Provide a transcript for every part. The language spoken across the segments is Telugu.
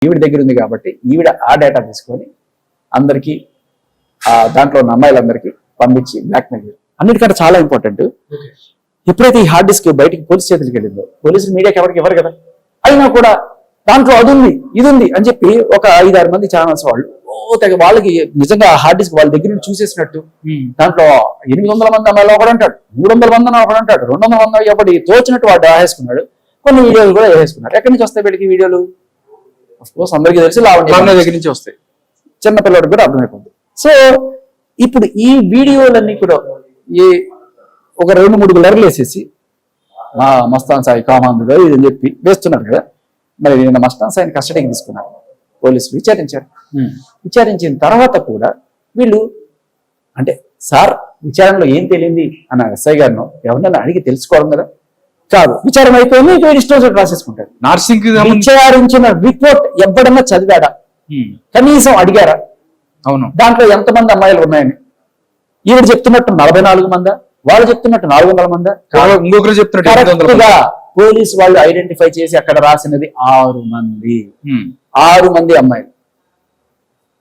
ఈవిడ దగ్గర ఉంది కాబట్టి ఈవిడ ఆ డేటా తీసుకొని అందరికీ దాంట్లో ఉన్న అమ్మాయిలందరికీ పంపించి బ్లాక్మెయిల్ చేయాలి. అన్నిటికంటే చాలా ఇంపార్టెంట్, ఎప్పుడైతే ఈ హార్డ్ డిస్క్ బయటికి పోలీస్ చేతులకి వెళ్ళిందో, పోలీసులు మీడియాకి ఎవరికి ఇవ్వరు కదా, అయినా కూడా దాంట్లో అది ఉంది ఇది ఉంది అని చెప్పి ఒక 5-6 మంది ఛానల్స్ వాళ్ళు వాళ్ళకి నిజంగా హార్డ్ డిస్క్ వాళ్ళ దగ్గర నుంచి చూసేసినట్టు దాంట్లో 800 మంది అమ్మాయిలు ఒకడు అంటాడు, 300 మంది ఒకడు అంటాడు, 200 మంది ఒకటి తోచినట్టు వాడు వేసుకున్నాడు. కొన్ని వీడియోలు కూడా వేసుకున్నారు. ఎక్కడి నుంచి వస్తాయి వీడికి వీడియోలు? అఫ్కోర్స్ అందరికీ తెలిసి లావణ్య దగ్గర నుంచి వస్తాయి, చిన్నపిల్లడికి కూడా అర్థమైపోతుంది. సో ఇప్పుడు ఈ వీడియోలన్నీ కూడా ఒక 2-3 బ్లర్లు వేసేసి మా మస్తాన్ సాయి కామాంధుడు ఇదని చెప్పి వేస్తున్నారు కదా. మరి నిన్న మస్తాన్ సాయిని కస్టడీకి తీసుకున్నారు, పోలీసులు విచారించారు. విచారించిన తర్వాత కూడా వీళ్ళు అంటే సార్ విచారణలో ఏం తెలియంది అన్న ఎస్ఐ గారిను ఎవరినైనా అడిగి తెలుసుకోవడం కదా కాదు, విచారణ అయిపోయింది ఇక ఇష్టం రాసేసుకుంటారు. నర్సింగ్ విచారించిన రిపోర్ట్ ఎవడన్నా చదివాడా, కనీసం అడిగారా? అవును, దాంట్లో ఎంతమంది అమ్మాయిలు ఉన్నాయని ఈవిడ చెప్తున్నట్టు 44 మందా, వాళ్ళు చెప్తున్నట్టు 400 మందా? ఇంకొకరు చెప్తున్నట్టు పోలీసు వాళ్ళు ఐడెంటిఫై చేసి అక్కడ రాసినది 6 మంది. 6 మంది అమ్మాయిలు,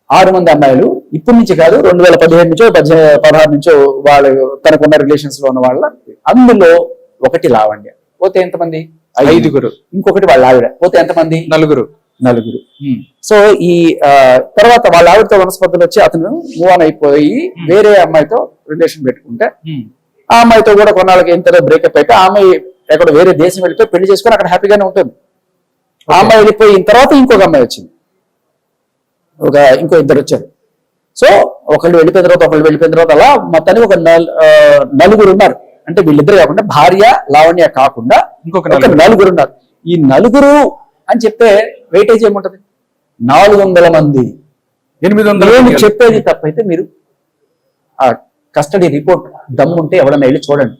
6 మంది అమ్మాయిలు. ఇప్పటి నుంచి కాదు, 2015 నుంచో 16 నుంచో వాళ్ళు తనకున్న రిలేషన్స్ లో ఉన్న వాళ్ళ, అందులో ఒకటి లావణ్య పోతే ఎంతమంది? 5. ఇంకొకటి వాళ్ళ ఆవిడ పోతే ఎంతమంది? 4. సో ఈ తర్వాత వాళ్ళ ఆవిడతో వనస్పతులు వచ్చి అతను మూవ్ ఆన్ అయిపోయి వేరే అమ్మాయితో రిలేషన్ పెట్టుకుంటే ఆ అమ్మాయితో కూడా కొన్నాళ్ళకి ఎంత బ్రేకప్ అయితే ఆ అమ్మాయి ఎక్కడ వేరే దేశం వెళ్ళిపోయి పెళ్లి చేసుకుని అక్కడ హ్యాపీగానే ఉంటుంది. ఆ అమ్మాయి వెళ్ళిపోయిన తర్వాత ఇంకొక అమ్మాయి వచ్చింది, ఇంకో 2 వచ్చారు. సో ఒకళ్ళు వెళ్ళిపోయిన తర్వాత అలా మొత్తానికి ఒక 4 ఉన్నారు. అంటే వీళ్ళిద్దరు కాకుండా భార్య లావణ్య కాకుండా ఇంకొక 4 ఉన్నారు. ఈ 4 అని చెప్తే వెయిటేజ్ ఏముంటది? 400 మంది. 800 చెప్పేది తప్పైతే మీరు ఆ కస్టడీ రిపోర్ట్ దమ్ముంటే ఎవడన్నా వెళ్ళి చూడండి.